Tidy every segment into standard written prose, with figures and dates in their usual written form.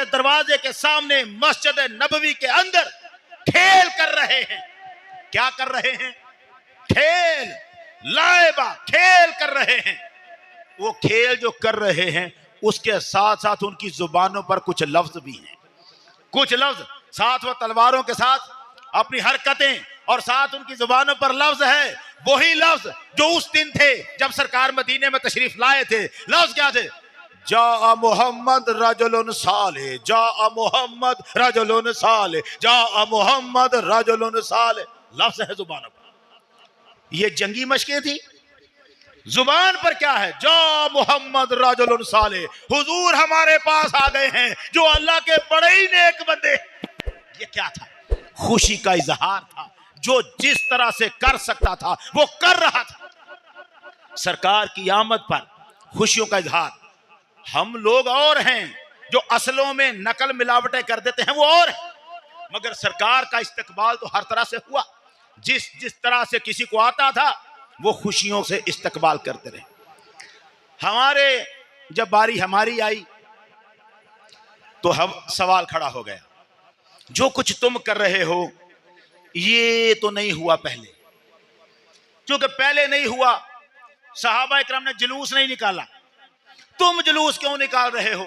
दरवाजे के सामने मस्जिद नबवी के अंदर खेल कर रहे हैं। क्या कर रहे हैं? खेल, लाइबा खेल कर रहे हैं। वो खेल जो कर रहे हैं उसके साथ साथ उनकी जुबानों पर कुछ लफ्ज भी हैं, कुछ लफ्ज साथ वो तलवारों के साथ अपनी हरकतें और साथ उनकी जुबानों पर लफ्ज है, वही लफ्ज जो उस दिन थे जब सरकार मदीने में तशरीफ लाए थे। लफ्ज क्या थे? जा मोहम्मद रजुलन साले, जा मोहम्मद रजुलन साले, जा मोहम्मद रजुलन साले। लफ्ज है जुबानों पर। ये जंगी मशकें थी। जुबान पर क्या है? जा मोहम्मद रजुलन साले, हुजूर हमारे पास आ गए हैं जो अल्लाह के बड़े ही नेक बंदे। ये क्या था? खुशी का इजहार था। जो जिस तरह से कर सकता था वो कर रहा था। सरकार की आमद पर खुशियों का इजहार। हम लोग और हैं जो असलों में नकल मिलावटें कर देते हैं, वो और है। मगर सरकार का इस्तकबाल तो हर तरह से हुआ। जिस जिस तरह से किसी को आता था वो खुशियों से इस्तकबाल करते रहे। हमारे जब बारी हमारी आई तो हम सवाल खड़ा हो गया, जो कुछ तुम कर रहे हो ये तो नहीं हुआ पहले। क्योंकि पहले नहीं हुआ, सहाबा इकराम ने जुलूस नहीं निकाला, तुम जुलूस क्यों निकाल रहे हो?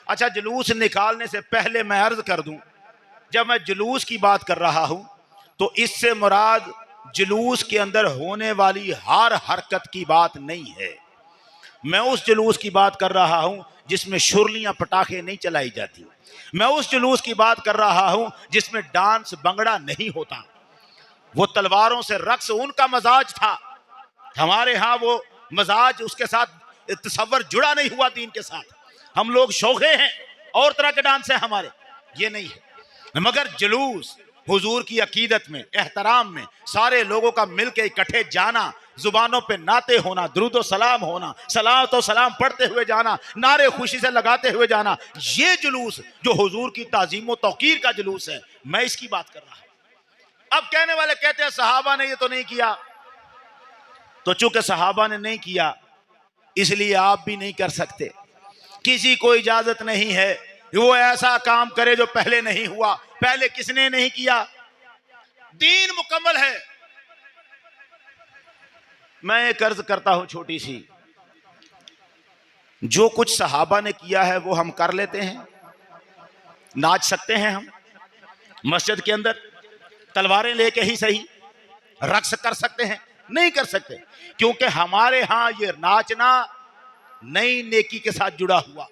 अच्छा, जुलूस निकालने से पहले मैं अर्ज कर दूं, जब मैं जुलूस की बात कर रहा हूं तो इससे मुराद जुलूस के अंदर होने वाली हर हरकत की बात नहीं है। मैं उस जुलूस की बात कर रहा हूं जिसमें शुरलियां पटाखे नहीं चलाई जाती। मैं उस जुलूस की बात कर रहा हूं जिसमें डांस बंगड़ा नहीं होता। वो तलवारों से रक्स उनका मजाज था। हमारे यहां वो मजाज, उसके साथ तसव्वुर जुड़ा नहीं हुआ दीन के साथ। हम लोग शौखे हैं, और तरह के डांस है हमारे, ये नहीं है। मगर जुलूस हुजूर की अकीदत में, एहतराम में, सारे लोगों का मिलके इकट्ठे जाना, जुबानों पे नाते होना, दुरूद सलाम होना, सलाम तो सलाम पढ़ते हुए जाना, नारे खुशी से लगाते हुए जाना, ये जुलूस जो हुजूर की ताजीम व तौकीर का जुलूस है, मैं इसकी बात कर रहा हूं। अब कहने वाले कहते हैं सहाबा ने ये तो नहीं किया। तो चूंकि सहाबा ने नहीं किया इसलिए आप भी नहीं कर सकते। किसी को इजाजत नहीं है कि वो ऐसा काम करे जो पहले नहीं हुआ। पहले किसने नहीं किया? दीन मुकम्मल है। मैं एक अर्ज करता हूं छोटी सी, जो कुछ सहाबा ने किया है वो हम कर लेते हैं। नाच सकते हैं हम मस्जिद के अंदर, तलवारें लेके ही सही। रक्स कर सकते हैं? नहीं कर सकते, क्योंकि हमारे यहां ये नाचना नई नेकी के साथ जुड़ा हुआ,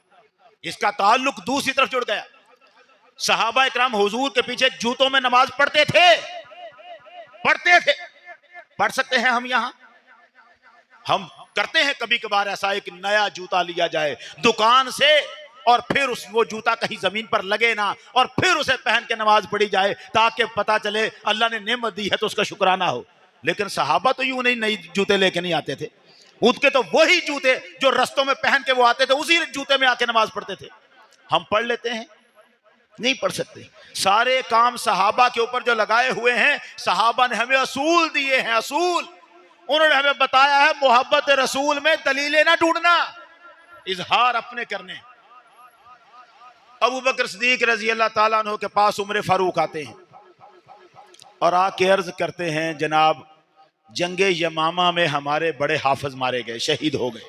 इसका ताल्लुक दूसरी तरफ जुड़ गया। सहाबा इकराम हुजूर के पीछे जूतों में नमाज पढ़ते थे, पढ़ सकते हैं हम यहां। हम करते हैं कभी कभार ऐसा, एक नया जूता लिया जाए दुकान से और फिर वो जूता कहीं जमीन पर लगे ना, और फिर उसे पहन के नमाज पढ़ी जाए ताकि पता चले अल्लाह ने नेमत दी है तो उसका शुक्राना हो। लेकिन सहाबा तो यूं नहीं नई जूते लेके नहीं आते थे। उनके तो वही जूते जो रस्तों में पहन के वो आते थे, उसी जूते में आके नमाज पढ़ते थे। हम पढ़ लेते हैं? नहीं पढ़ सकते। सारे काम सहाबा के ऊपर जो लगाए हुए हैं, सहाबा ने हमें असूल दिए हैं, असूल। उन्होंने हमें बताया है मोहब्बत रसूल में दलीलें ना ढूंढना, इजहार अपने करने। अबू बकर सिद्दीक रजी अल्लाह ताला अन्हु के पास उमर फारूक आते हैं और आके अर्ज करते हैं, जनाब जंगे यमामा में हमारे बड़े हाफिज मारे गए, शहीद हो गए।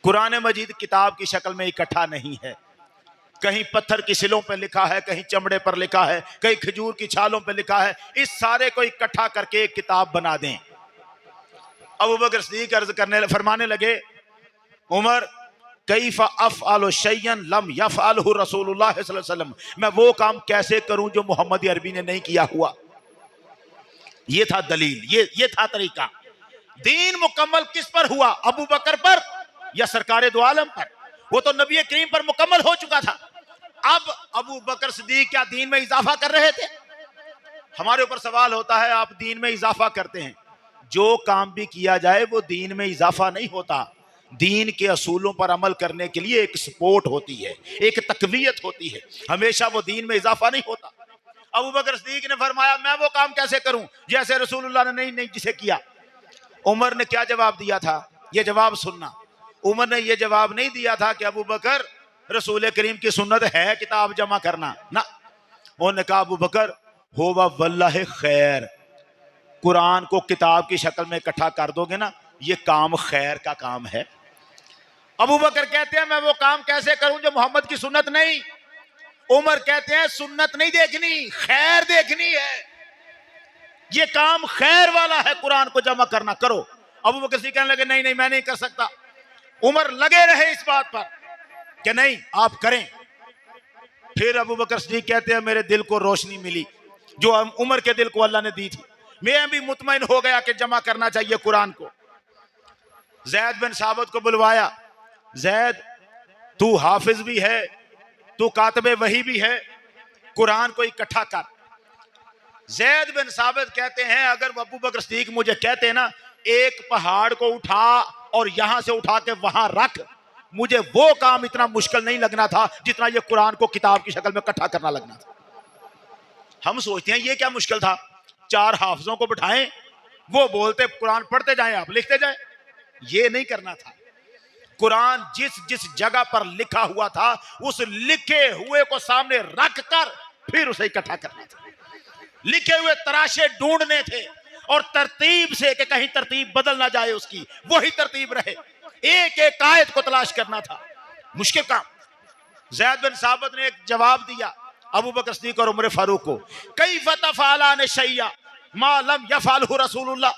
कुरान मजीद किताब की शक्ल में इकट्ठा नहीं है, कहीं पत्थर की सिलों पर लिखा है, कहीं चमड़े पर लिखा है, कहीं खजूर की छालों पर लिखा है। इस सारे को इकट्ठा करके एक किताब बना दें। अबू बकर सिद्दीक अर्ज करने फरमाने लगे, उमर कैफ़ अफ़अलु शैयन लम यफ़अलहु रसूलुल्लाह सल्लल्लाहु अलैहि वसल्लम, मैं वो काम कैसे करूं जो मोहम्मद अरबी ने नहीं किया हुआ। ये था दलील, ये था तरीका। दीन मुकम्मल किस पर हुआ? अबू बकर पर या सरकारे दो आलम पर? वो तो नबी करीम पर मुकम्मल हो चुका था। अब अबू बकर सिद्दीक क्या दीन में इजाफा कर रहे थे? हमारे ऊपर सवाल होता है, आप दीन में इजाफा करते हैं। जो काम भी किया जाए वो दीन में इजाफा नहीं होता। दीन के असूलों पर अमल करने के लिए एक सपोर्ट होती है, एक तकवीयत होती है, हमेशा वो दीन में इजाफा नहीं होता। अबू बकर सिद्दीक ने फरमाया, मैं वो काम कैसे करूं जैसे रसूलुल्लाह ने नहीं जिसे किया। उमर ने क्या जवाब दिया था? ये जवाब सुनना। उमर ने ये जवाब नहीं दिया था कि अबू बकर रसूल करीम की सुन्नत है किताब जमा करना ना। उन्होंने कहा अबू बकर हो वल्लाह खैर, कुरान को किताब की शक्ल में इकट्ठा कर दोगे ना, ये काम खैर का काम है। अबू बकर कहते हैं मैं वो काम कैसे करूं जो मोहम्मद की सुन्नत नहीं। उमर कहते हैं सुन्नत नहीं देखनी, खैर देखनी है, ये काम खैर वाला है, कुरान को जमा करना, करो। अबू बकर सिद्दीक कहने लगे नहीं नहीं मैं नहीं कर सकता। उमर लगे रहे इस बात पर कि नहीं आप करें। फिर अबू बकर सिद्दीक कहते हैं मेरे दिल को रोशनी मिली जो उमर के दिल को अल्लाह ने दी थी, मैं भी मुतमईन हो गया कि जमा करना चाहिए कुरान को। जैद बिन साबित को बुलवाया, जैद तू हाफिज भी है, तू कातबे वही भी है, कुरान को इकट्ठा कर। जैद बिन साबित कहते हैं अगर अबू बकर सिद्दीक मुझे कहते ना एक पहाड़ को उठा और यहां से उठा के वहां रख, मुझे वो काम इतना मुश्किल नहीं लगना था जितना ये कुरान को किताब की शक्ल में इकट्ठा करना लगना था। हम सोचते हैं ये क्या मुश्किल था, 4 हाफिजों को बिठाएं, वो बोलते कुरान पढ़ते जाएं आप लिखते जाएं, ये नहीं करना था। कुरान जिस जिस जगह पर लिखा हुआ था उस लिखे हुए को सामने रख कर फिर उसे इकट्ठा करना था। लिखे हुए तराशे ढूंढने थे और तरतीब से कि कहीं तरतीब बदल ना जाए, उसकी वही तरतीब रहे, एक एक आयत को तलाश करना था, मुश्किल काम। ज़ैद बिन साबित ने एक जवाब दिया अबू बकर सिद्दीक और उमर फारूक को, कई फतफाला ने शैया मा लम यफअलहु रसूलुल्लाह,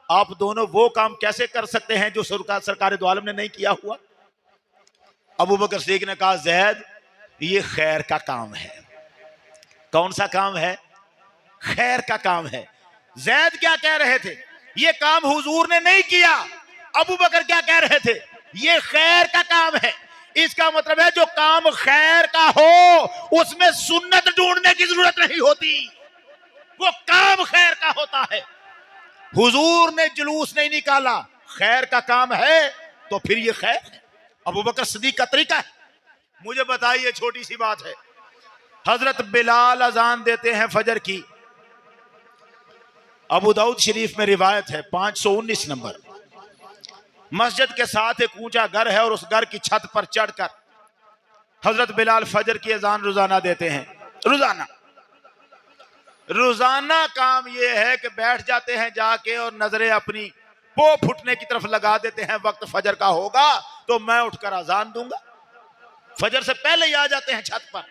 आप दोनों वो काम कैसे कर सकते हैं जो सरकार दो आलम ने नहीं किया हुआ। अबू बकर सिद्दीक ने कहा ज़ैद ये खैर का काम है। कौन सा काम है? खैर का काम है। ज़ैद क्या कह रहे थे? ये काम हुजूर ने नहीं किया। अबू बकर क्या कह रहे थे? ये खैर का काम है। इसका मतलब है जो काम खैर का हो उसमें सुन्नत ढूंढने की जरूरत नहीं होती, वो काम खैर का होता है। हुजूर ने जुलूस नहीं निकाला, खैर का काम है तो फिर ये खैर है। अबू बकर सिद्दीक का तरीका है। मुझे बताइए छोटी सी बात है, हजरत बिलाल अजान देते हैं फजर की, अबू दाऊद शरीफ में रिवायत है 519 नंबर, मस्जिद के साथ एक ऊंचा घर है और उस घर की छत पर चढ़कर हजरत बिलाल फजर की अजान रोजाना देते हैं। रोजाना काम यह है कि बैठ जाते हैं जाके और नजरें अपनी पो फुटने की तरफ लगा देते हैं, वक्त फजर का होगा तो मैं उठकर अजान दूंगा। फजर से पहले ही आ जाते हैं छत पर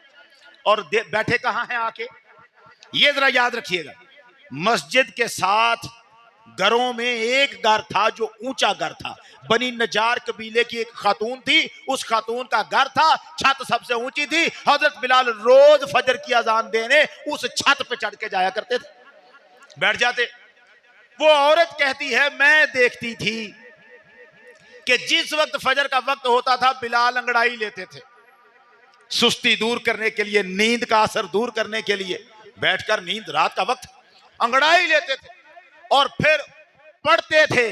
और बैठे कहां हैं आके, ये जरा याद रखिएगा। मस्जिद के साथ घरों में एक घर था जो ऊंचा घर था, बनी नजार कबीले की एक खातून थी, उस खातून का घर था, छत सबसे ऊंची थी। हजरत बिलाल रोज फजर की अजान देने उस छत पे चढ़ के जाया करते थे, बैठ जाते। वो औरत कहती है मैं देखती थी कि जिस वक्त फजर का वक्त होता था बिलाल अंगड़ाई लेते थे, सुस्ती दूर करने के लिए, नींद का असर दूर करने के लिए, बैठकर नींद रात का वक्त अंगड़ाई लेते थे और फिर पढ़ते थे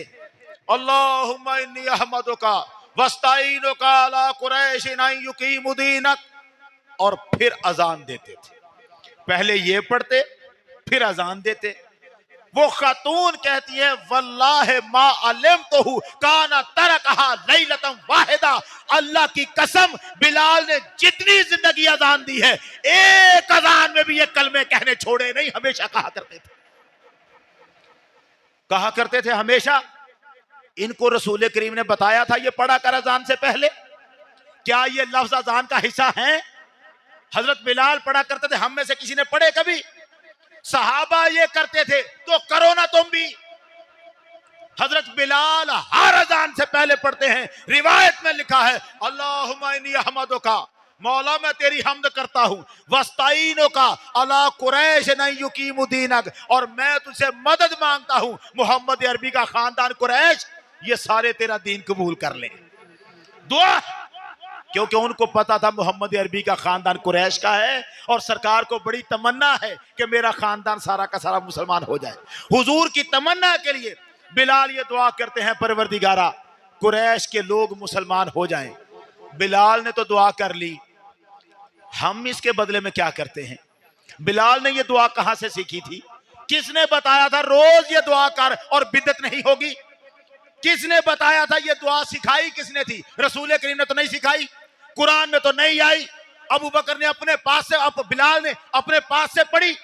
अल्लाहुम्मा इन्नी अहमदुका वस्ताइनुका अला कुरैशिन अन युकीमु दीनक, और फिर अजान देते थे। पहले ये पढ़ते फिर अजान देते। वो खातून कहती है वल्लाह मा अलिमतहु काना तरकहा लैलतन वाहिदा, अल्लाह की कसम बिलाल ने जितनी जिंदगी अजान दी है एक अजान में भी ये कलमे कहने छोड़े नहीं, हमेशा कहा करते थे हमेशा। इनको रसूल करीम ने बताया था ये पढ़ा कर अजान से पहले, क्या ये लफ्ज अजान का हिस्सा है? हजरत बिलाल पढ़ा करते थे, हम में से किसी ने पढ़े कभी? सहाबा ये करते थे तो करो ना तुम भी। हजरत बिलाल हर अजान से पहले पढ़ते हैं। रिवायत में लिखा है अल्लाहुम्मा इन्नी अहमदुका, मौला मैं तेरी हमद करता हूं, वस्ताइनो का अला कुरैश न युकीमु दीनक, और मैं तुझसे मदद मांगता हूं मोहम्मद अरबी का खानदान कुरैश ये सारे तेरा दीन कबूल कर ले। दुआ, क्योंकि उनको पता था मोहम्मद अरबी का खानदान कुरैश का है और सरकार को बड़ी तमन्ना है कि मेरा खानदान सारा का सारा मुसलमान हो जाए। हुजूर की तमन्ना के लिए बिलाल ये दुआ करते हैं परवरदिगारा कुरैश के लोग मुसलमान हो जाएं। बिलाल ने तो दुआ कर ली, हम इसके बदले में क्या करते हैं? बिलाल ने ये दुआ कहां से सीखी थी? किसने बताया था रोज ये दुआ कर और बिदअत नहीं होगी? किसने बताया था? ये दुआ सिखाई किसने थी? रसूल करीम ने तो नहीं सिखाई। कुरान में तो नहीं आई। अबू बकर ने अपने पास से, बिलाल ने अपने पास से पढ़ी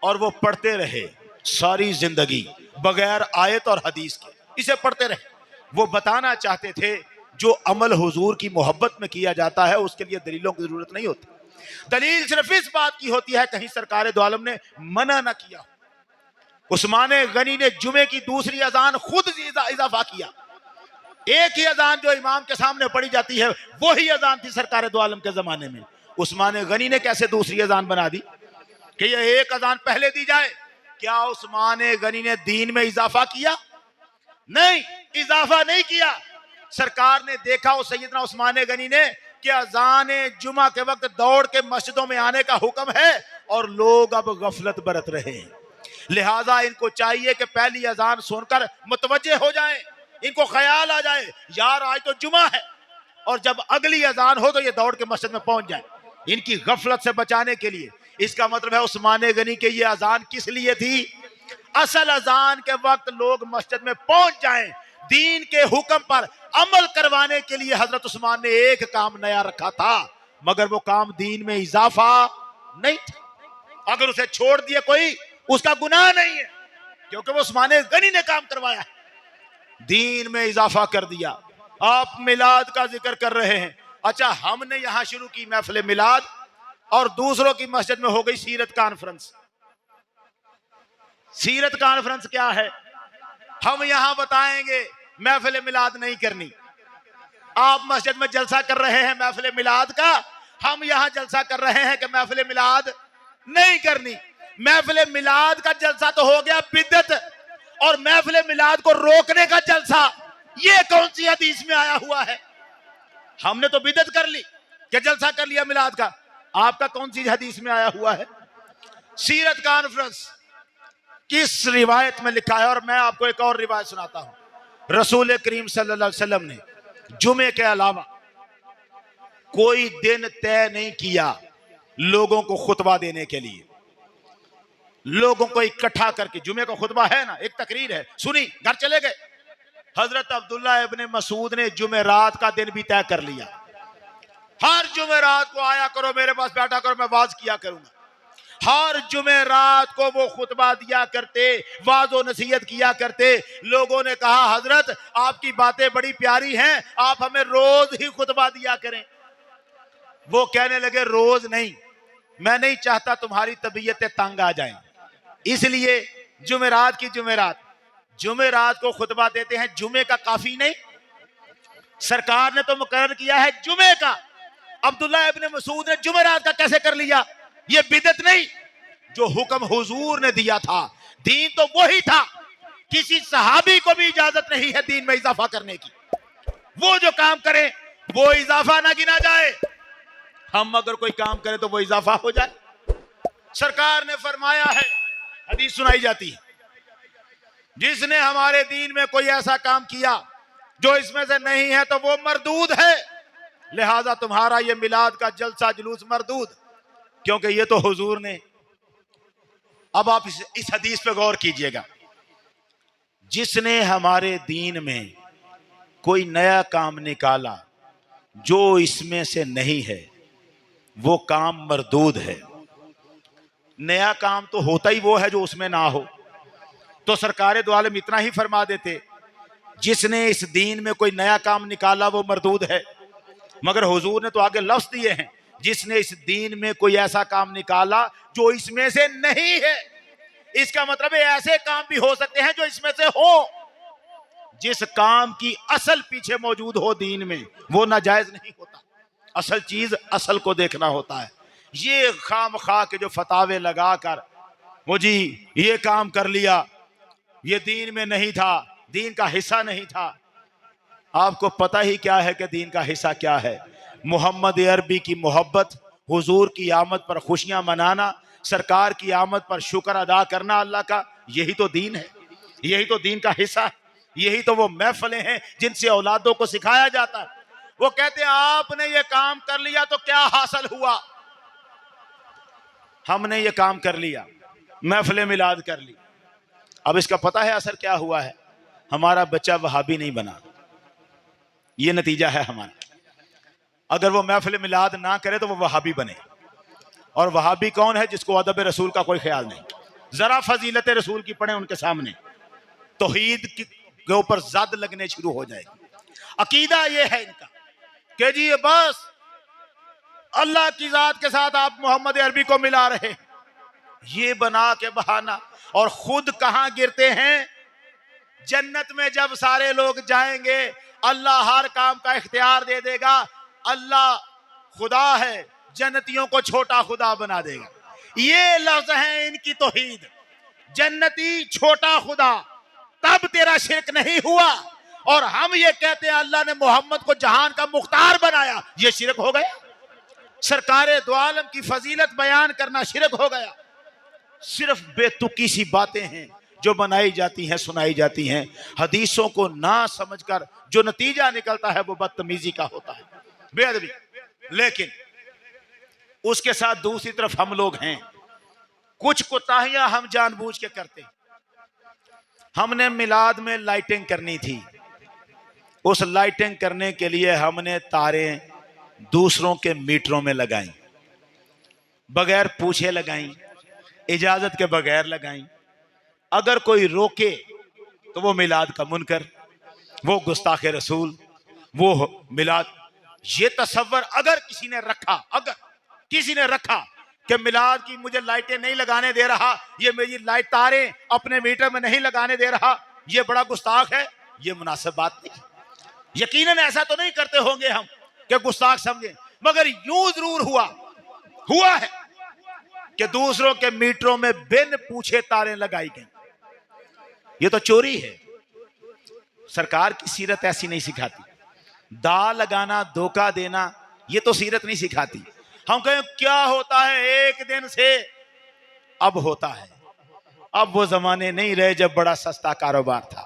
और वो पढ़ते रहे सारी जिंदगी बगैर आयत और हदीस के, इसे पढ़ते रहे। वो बताना चाहते थे जो अमल हुजूर की मोहब्बत में किया जाता है उसके लिए दलीलों की जरूरत नहीं होती। दलील सिर्फ इस बात की होती है कहीं सरकार दो आलम ने मना ना किया। उस्मान गनी ने जुमे की दूसरी अजान खुद इजाफा किया। एक ही अजान जो इमाम के सामने पढ़ी जाती है वो ही अजान थी सरकार दो आलम के जमाने में। उस्मान गनी ने कैसे दूसरी अजान बना दी कि ये एक अजान पहले दी जाए? क्या उस्मान गनी ने दीन में इजाफा किया? नहीं, इजाफा नहीं किया। सरकार ने देखा उस सैयदना उस्मान गनी ने कि अजान जुमा के वक्त दौड़ के मस्जिदों में आने का हुक्म है और लोग अब गफलत बरत रहे हैं, लिहाजा इनको चाहिए कि पहली अजान सुनकर मुतवज्जे हो जाएं, इनको ख्याल आ जाए यार आज तो जुमा है, और जब अगली अजान हो तो ये दौड़ के मस्जिद में पहुंच जाए, इनकी गफलत से बचाने के लिए। इसका मतलब है उस्मान गनी के ये अजान किस लिए थी? असल अजान के वक्त लोग मस्जिद में पहुंच जाएं, दीन के हुक्म पर अमल करवाने के लिए हजरत उस्मान ने एक काम नया रखा था, मगर वो काम दीन में इजाफा नहीं था। अगर उसे छोड़ दिए कोई उसका गुनाह नहीं है, क्योंकि वो उस्मान गनी ने काम करवाया है। दीन में इजाफा कर दिया। आप मिलाद का जिक्र कर रहे हैं। अच्छा, हमने यहां शुरू की महफिल मिलाद और दूसरों की मस्जिद में हो गई सीरत कॉन्फ्रेंस। सीरत कॉन्फ्रेंस क्या है? हम यहां बताएंगे महफिल मिलाद नहीं करनी। आप मस्जिद में जलसा कर रहे हैं महफिल मिलाद का, हम यहां जलसा कर रहे हैं कि महफिल मिलाद नहीं करनी। महफिल मिलाद का जलसा तो हो गया बिदअत, और महफिल मिलाद को रोकने का जलसा ये कौन सी हदीस में आया हुआ है? हमने तो बिदअत कर ली कि जलसा कर लिया मिलाद का, आपका कौन सी हदीस में आया हुआ है? सीरत कॉन्फ्रेंस किस रिवायत में लिखा है? और मैं आपको एक और रिवायत सुनाता हूं। रसूल करीम सल्लल्लाहु अलैहि वसल्लम ने जुमे के अलावा कोई दिन तय नहीं किया लोगों को खुतबा देने के लिए। लोगों को इकट्ठा करके, जुमे का खुतबा है ना, एक तकरीर है, सुनी, घर चले गए। हजरत अब्दुल्ला इब्ने मसूद ने जुमेरात का दिन भी तय कर लिया, हर जुमेरात को आया करो मेरे पास, बैठा करो, मैं वाज किया करूंगा। हर जुमेरात को वो खुतबा दिया करते, वाज़ो नसीहत किया करते। लोगों ने कहा हजरत आपकी बातें बड़ी प्यारी हैं, आप हमें रोज ही खुतबा दिया करें। वो कहने लगे रोज नहीं, मैं नहीं चाहता तुम्हारी तबीयतें तंग आ जाएं, इसलिए जुमेरात की जुमेरात को खुतबा देते हैं। जुमे का काफी नहीं, सरकार ने तो मुकर्रर किया है जुमे का। अब्दुल्ला इब्ने मसूद ने जुमेरात का कैसे कर लिया? ये बिदअत नहीं, जो हुक्म हुजूर ने दिया था, दीन तो वही था। किसी सहाबी को भी इजाजत नहीं है दीन में इजाफा करने की। वो जो काम करे वो इजाफा ना गिना जाए, हम अगर कोई काम करें तो वो इजाफा हो जाए। सरकार ने फरमाया है, हदीस सुनाई जाती है, जिसने हमारे दीन में कोई ऐसा काम किया जो इसमें से नहीं है तो वो मरदूद है। लिहाजा तुम्हारा ये मिलाद का जलसा जुलूस मरदूद, क्योंकि ये तो हुजूर ने। अब आप इस हदीस पे गौर कीजिएगा, जिसने हमारे दीन में कोई नया काम निकाला जो इसमें से नहीं है वो काम मरदूद है। नया काम तो होता ही वो है जो उसमें ना हो। तो सरकार दो आलम इतना ही फरमा देते, जिसने इस दीन में कोई नया काम निकाला वो मरदूद है। मगर हुजूर ने तो आगे लफ्ज दिए हैं, जिसने इस दीन में कोई ऐसा काम निकाला जो इसमें से नहीं है। इसका मतलब है ऐसे काम भी हो सकते हैं जो इसमें से हो। जिस काम की असल पीछे मौजूद हो दीन में वो नाजायज नहीं होता। असल चीज असल को देखना होता है। ये खाम खा के जो फतावे लगाकर वो जी ये काम कर लिया, ये दीन में नहीं था, दीन का हिस्सा नहीं था। आपको पता ही क्या है कि दीन का हिस्सा क्या है? मोहम्मद अरबी की मोहब्बत, हुजूर की आमद पर खुशियां मनाना, सरकार की आमद पर शुक्र अदा करना अल्लाह का, यही तो दीन है, यही तो दीन का हिस्सा है। यही तो वो महफिलें हैं जिनसे औलादों को सिखाया जाता है। वो कहते हैं आपने ये काम कर लिया तो क्या हासिल हुआ? हमने ये काम कर लिया, महफिल मिलाद कर ली। अब इसका पता है असर क्या हुआ है? हमारा बच्चा वहाबी नहीं बना, ये नतीजा है हमारा। अगर वो महफिल मिलाद ना करे तो वो वहाबी बने। और वहाबी कौन है? जिसको अदब रसूल का कोई ख्याल नहीं। जरा फजीलत रसूल की पढ़े उनके सामने, तौहीद के ऊपर जद लगने शुरू हो जाएगी। अकीदा ये है इनका कि जी बस अल्लाह की जात के साथ आप मोहम्मद अरबी को मिला रहे, ये बना के बहाना। और खुद कहां गिरते हैं? जन्नत में जब सारे लोग जाएंगे अल्लाह हर काम का इख्तियार दे देगा। अल्लाह खुदा है, जन्नतियों को छोटा खुदा बना देगा। ये लफ्ज है इनकी तौहीद। जन्नती छोटा खुदा, तब तेरा शिरक नहीं हुआ। और हम ये कहते हैं अल्लाह ने मोहम्मद को जहान का मुख्तार बनाया, ये शिरक हो गया। सरकारे दो आलम की फजीलत बयान करना शिरक हो गया। सिर्फ बेतुकी सी बातें हैं जो बनाई जाती हैं, सुनाई जाती हैं। हदीसों को ना समझकर जो नतीजा निकलता है वो बदतमीजी का होता है, बेअदबी। लेकिन उसके साथ दूसरी तरफ हम लोग हैं, कुछ कोताहियां हम जानबूझ के करते। हमने मिलाद में लाइटिंग करनी थी, उस लाइटिंग करने के लिए हमने तारें दूसरों के मीटरों में लगाई, बगैर पूछे लगाई, इजाजत के बगैर लगाई। अगर कोई रोके तो वो मिलाद का मुनकर, वो गुस्ताखे रसूल, वो मिलाद। ये तसव्वुर अगर किसी ने रखा, अगर किसी ने रखा कि मिलाद की मुझे लाइटें नहीं लगाने दे रहा, ये मेरी लाइट तारें अपने मीटर में नहीं लगाने दे रहा, ये बड़ा गुस्ताख है, ये मुनासिब बात नहीं। यकीनन ऐसा तो नहीं करते होंगे हम कि गुस्ताख समझे, मगर यूं जरूर हुआ है कि दूसरों के मीटरों में बिन पूछे तारें लगाई गई। ये तो चोरी है। सरकार की सीरत ऐसी नहीं सिखाती। दा लगाना, धोखा देना, ये तो सीरत नहीं सिखाती। हम कहें क्या होता है एक दिन से, अब होता है। अब वो जमाने नहीं रहे जब बड़ा सस्ता कारोबार था।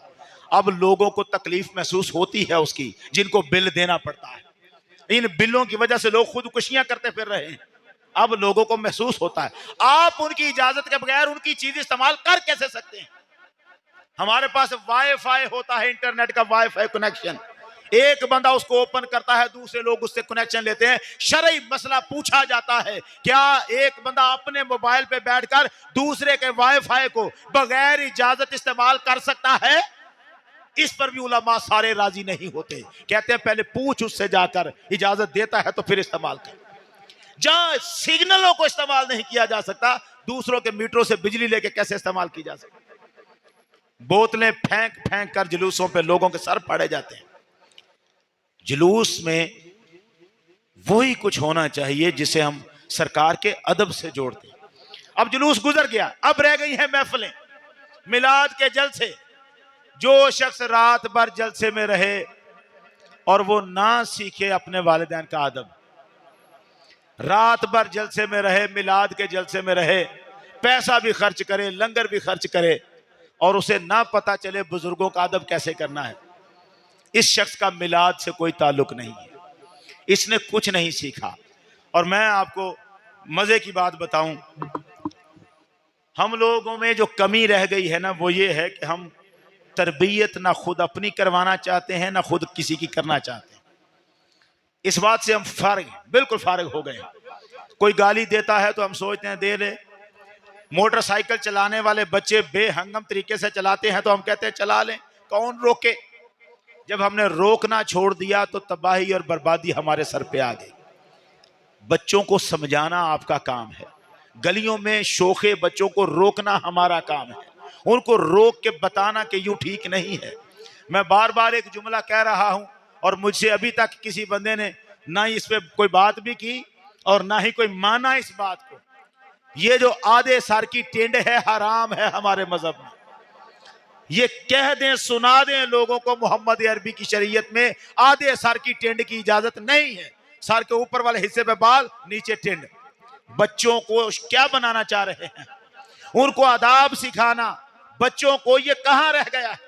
अब लोगों को तकलीफ महसूस होती है उसकी, जिनको बिल देना पड़ता है। इन बिलों की वजह से लोग खुदकुशियां करते फिर रहे हैं। अब लोगों को महसूस होता है। आप उनकी इजाजत के बगैर उनकी चीज इस्तेमाल कर कैसे सकते हैं? हमारे पास वाईफाई होता है, इंटरनेट का वाईफाई कनेक्शन। एक बंदा उसको ओपन करता है, दूसरे लोग उससे कनेक्शन लेते हैं। शरई मसला पूछा जाता है, क्या एक बंदा अपने मोबाइल पे बैठकर दूसरे के वाईफाई को बगैर इजाजत इस्तेमाल कर सकता है? इस पर भी उलमा सारे राजी नहीं होते। कहते हैं पहले पूछ उससे जाकर, इजाजत देता है तो फिर इस्तेमाल कर। जहां सिग्नलों को इस्तेमाल नहीं किया जा सकता, दूसरों के मीटरों से बिजली लेके कैसे इस्तेमाल की जा सकती? बोतलें फेंक फेंक कर जुलूसों पे लोगों के सर फाड़े जाते हैं। जुलूस में वही कुछ होना चाहिए जिसे हम सरकार के अदब से जोड़ते हैं। अब जुलूस गुजर गया, अब रह गई हैं महफिलें, मिलाद के जलसे। जो शख्स रात भर जलसे में रहे और वो ना सीखे अपने वालिदैन का अदब, रात भर जलसे में रहे, मिलाद के जलसे में रहे, पैसा भी खर्च करे, लंगर भी खर्च करे, और उसे ना पता चले बुजुर्गों का अदब कैसे करना है, इस शख्स का मिलाद से कोई ताल्लुक नहीं है। इसने कुछ नहीं सीखा। और मैं आपको मजे की बात बताऊं, हम लोगों में जो कमी रह गई है ना, वो ये है कि हम तरबियत ना खुद अपनी करवाना चाहते हैं, ना खुद किसी की करना चाहते हैं। इस बात से हम फारिग हैं, बिल्कुल फारिग हो गए। कोई गाली देता है तो हम सोचते हैं दे ले। मोटरसाइकिल चलाने वाले बच्चे बेहंगम तरीके से चलाते हैं तो हम कहते हैं चला लें, कौन रोके। जब हमने रोकना छोड़ दिया तो तबाही और बर्बादी हमारे सर पे आ गई। बच्चों को समझाना आपका काम है, गलियों में शोखे बच्चों को रोकना हमारा काम है, उनको रोक के बताना कि यूं ठीक नहीं है। मैं बार बार एक जुमला कह रहा हूं और मुझसे अभी तक किसी बंदे ने ना इस पे कोई बात भी की और ना ही कोई माना इस बात को। ये जो आधे सर की टेंड है, हराम है हमारे मजहब में। ये कह दें, सुना दें लोगों को, मोहम्मद अरबी की शरीयत में आधे सर की टेंड की इजाजत नहीं है। सर के ऊपर वाले हिस्से पे बाल, नीचे टेंड। बच्चों को क्या बनाना चाह रहे हैं? उनको आदाब सिखाना। बच्चों को ये कहां रह गया है?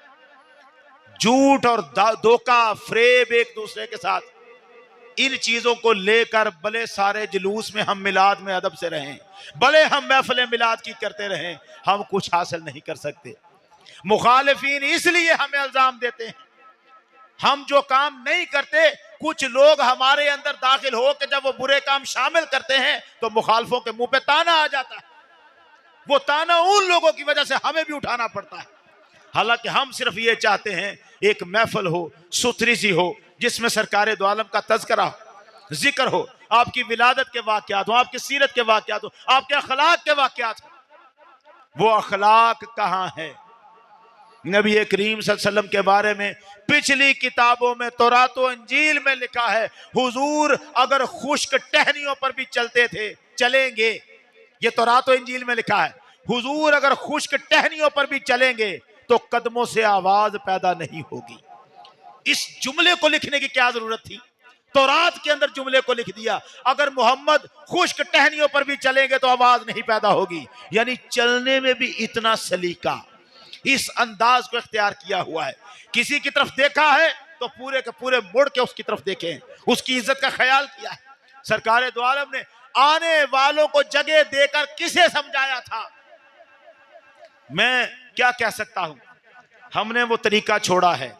झूठ और धोखा, फ्रेब एक दूसरे के साथ, इन चीजों को लेकर भले सारे जुलूस में हम मिलाद में अदब से रहें, भले हम महफिल मिलाद की करते रहें, हम कुछ हासिल नहीं कर सकते। मुखालिफिन इसलिए हमें इल्जाम देते हैं, हम जो काम नहीं करते कुछ लोग हमारे अंदर दाखिल हो के जब वो बुरे काम शामिल करते हैं तो मुखालफों के मुंह पे ताना आ जाता है। वो ताना उन लोगों की वजह से हमें भी उठाना पड़ता है। हालांकि हम सिर्फ ये चाहते हैं एक महफिल हो, सुथरी सी हो, जिसमें सरकार दो आलम का तज़किरा हो, जिक्र हो, आपकी विलादत के वाक़यात हो, आपकी सीरत के वाक़यात हो, आपके अखलाक के वाक़यात हो। वो अखलाक कहाँ है? नबी करीम सल्लल्लाहु अलैहि वसल्लम के बारे में पिछली किताबों में, तौरात और इंजील में लिखा है, हुजूर अगर खुश्क टहनियों पर भी चलते थे, चलेंगे। ये तौरात और इंजील में लिखा है, हुजूर अगर खुश्क टहनियों पर भी चलेंगे तो कदमों से आवाज पैदा नहीं होगी। इस जुमले को लिखने की क्या जरूरत थी? तौरात के अंदर जुमले को लिख दिया, अगर मोहम्मद खुश्क टहनियों पर भी चलेंगे तो आवाज नहीं पैदा होगी। यानी चलने में भी इतना सलीका, इस अंदाज को इख्तियार किया हुआ है। किसी की तरफ देखा है तो पूरे के पूरे मुड़ के उसकी तरफ देखें, उसकी इज्जत का ख्याल किया है। सरकार दो आलम ने आने वालों को जगह देकर किसे समझाया था? मैं क्या कह सकता हूं, हमने वो तरीका छोड़ा है।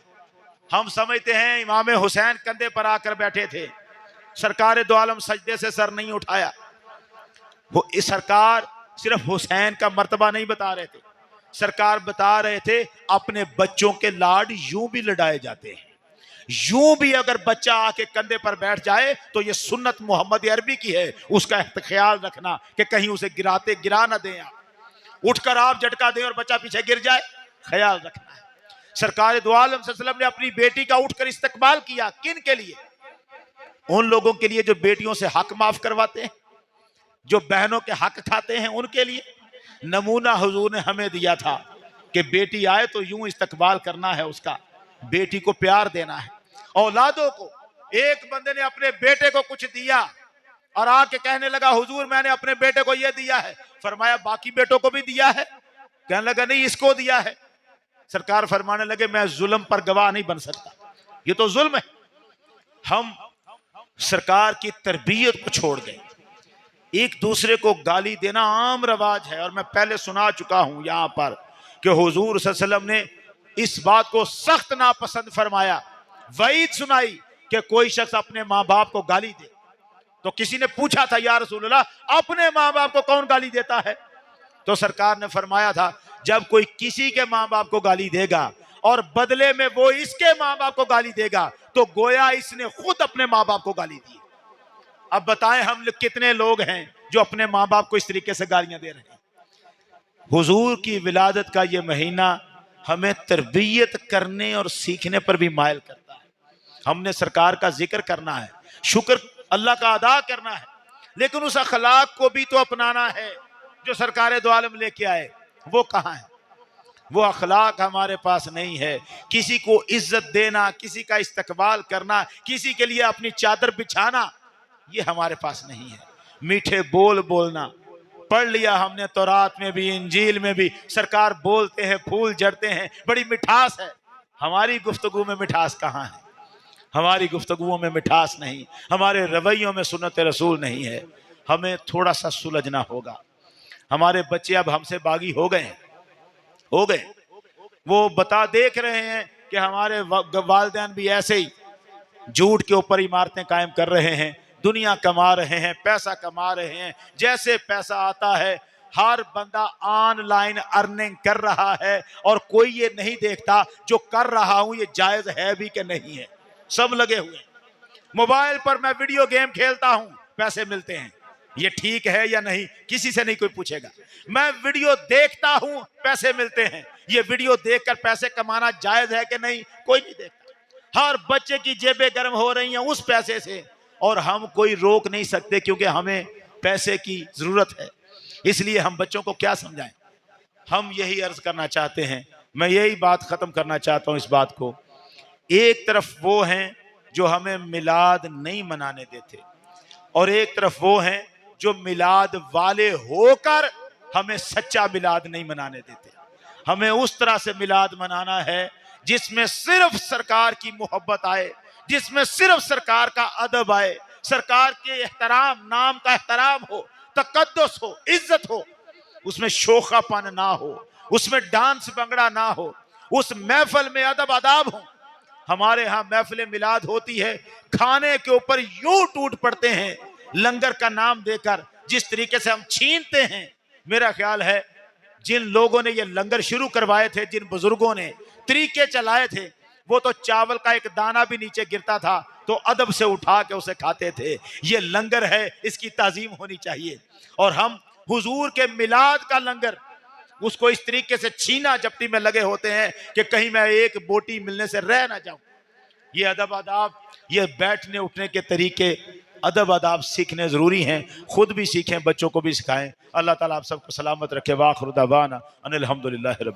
हम समझते हैं इमाम हुसैन कंधे पर आकर बैठे थे, सरकार दो आलम सजदे से सर नहीं उठाया। वो इस सरकार सिर्फ हुसैन का मर्तबा नहीं बता रहे थे, सरकार बता रहे थे अपने बच्चों के लाड यूं भी लड़ाए जाते हैं। यूं भी अगर बच्चा आके कंधे पर बैठ जाए तो ये सुन्नत मोहम्मद अरबी की है, उसका ख्याल रखना कि कहीं उसे गिरा ना दें, उठकर आप झटका दें और बच्चा पीछे गिर जाए, ख्याल रखना है। सरकार दो आलम सल्लल्लाहु अलैहि वसल्लम ने अपनी बेटी का उठकर इस्तकबाल किया। किन के लिए? उन लोगों के लिए जो बेटियों से हक माफ करवाते हैं, जो बहनों के हक खाते हैं, उनके लिए। नमूना हुजूर ने हमें दिया था कि बेटी आए तो यूं इस्तकबाल करना है उसका, बेटी को प्यार देना है। औलादों को, एक बंदे ने अपने बेटे को कुछ दिया और आके कहने लगा हुजूर मैंने अपने बेटे को यह दिया है। फरमाया बाकी बेटों को भी दिया है? कहने लगा नहीं, इसको दिया है। सरकार फरमाने लगे मैं जुल्म पर गवाह नहीं बन सकता, ये तो जुल्म है। हम सरकार की तरबियत को छोड़ दें, एक दूसरे को गाली देना आम रवाज है। और मैं पहले सुना चुका हूं यहां पर कि हुजूर सल्लल्लाहु अलैहि वसल्लम ने इस बात को सख्त नापसंद फरमाया, वईद सुनाई कि कोई शख्स अपने माँ बाप को गाली दे। तो किसी ने पूछा था या रसूलल्लाह अपने माँ बाप को कौन गाली देता है? तो सरकार ने फरमाया था जब कोई किसी के माँ बाप को गाली देगा और बदले में वो इसके माँ बाप को गाली देगा तो गोया इसने खुद अपने माँ बाप को गाली दी। अब बताएं हम कितने लोग हैं जो अपने माँ बाप को इस तरीके से गालियां दे रहे हैं? हुजूर की विलादत का ये महीना हमें तरबियत करने और सीखने पर भी मायल करता है। हमने सरकार का जिक्र करना है, शुक्र अल्लाह का अदा करना है, लेकिन उस अखलाक को भी तो अपनाना है जो सरकार दो आलम लेके आए। वो कहाँ है? वो अखलाक हमारे पास नहीं है। किसी को इज्जत देना, किसी का इस्तकबाल करना, किसी के लिए अपनी चादर बिछाना, ये हमारे पास नहीं है। मीठे बोल बोलना, पढ़ लिया हमने तौरात में भी, इंजील में भी, सरकार बोलते हैं फूल झड़ते हैं, बड़ी मिठास है। हमारी गुफ्तगू में मिठास कहाँ है? हमारी गुफ्तगुओं में मिठास नहीं, हमारे रवैयों में सुन्नत रसूल नहीं है। हमें थोड़ा सा सुलझना होगा। हमारे बच्चे अब हमसे बागी हो गए, वो बता देख रहे हैं कि हमारे वालिदैन भी ऐसे ही झूठ के ऊपर इमारतें कायम कर रहे हैं, दुनिया कमा रहे हैं, पैसा कमा रहे हैं। जैसे पैसा आता है हर बंदा ऑनलाइन अर्निंग कर रहा है और कोई ये नहीं देखता जो कर रहा हूं ये जायज है भी कि नहीं है। सब लगे हुए हैं। मोबाइल पर मैं वीडियो गेम खेलता हूं, पैसे मिलते हैं, ये ठीक है या नहीं किसी से नहीं कोई पूछेगा। मैं वीडियो देखता हूं, पैसे मिलते हैं, ये वीडियो देखकर पैसे कमाना जायज है कि नहीं कोई नहीं देखता। हर बच्चे की जेबें गर्म हो रही हैं उस पैसे से, और हम कोई रोक नहीं सकते क्योंकि हमें पैसे की जरूरत है। इसलिए हम बच्चों को क्या समझाएं? हम यही अर्ज करना चाहते हैं, मैं यही बात खत्म करना चाहता हूं इस बात को। एक तरफ वो हैं जो हमें मिलाद नहीं मनाने देते और एक तरफ वो हैं जो मिलाद वाले होकर हमें सच्चा मिलाद नहीं मनाने देते। हमें उस तरह से मिलाद मनाना है जिसमें सिर्फ सरकार की मोहब्बत आए, जिसमें सिर्फ सरकार का अदब आए, सरकार के एहतराम, नाम का एहतराम हो, तकद्दुस हो, इज्जत हो, उसमें शोखापन ना हो, उसमें डांस बंगड़ा ना हो, उस महफिल में अदब आदाब हो। हमारे यहाँ महफिल मिलाद होती है, खाने के ऊपर यूं टूट पड़ते हैं लंगर का नाम देकर, जिस तरीके से हम छीनते हैं। मेरा ख्याल है जिन लोगों ने ये लंगर शुरू करवाए थे, जिन बुजुर्गों ने तरीके चलाए थे, वो तो चावल का एक दाना भी नीचे गिरता था तो अदब से उठा के उसे खाते थे। ये लंगर है, इसकी ताजीम होनी चाहिए। और हम हुजूर के मिलाद का लंगर, उसको इस तरीके से छीना झपटी में लगे होते हैं कि कहीं मैं एक बोटी मिलने से रह ना जाऊं। ये अदब आदाब, ये बैठने उठने के तरीके, अदब आदाब सीखने जरूरी हैं। खुद भी सीखें, बच्चों को भी सिखाएं। अल्लाह ताला आप सबको सलामत रखे। वाखिर दावाना अनिल हम्दुलिल्लाहि रब्बिल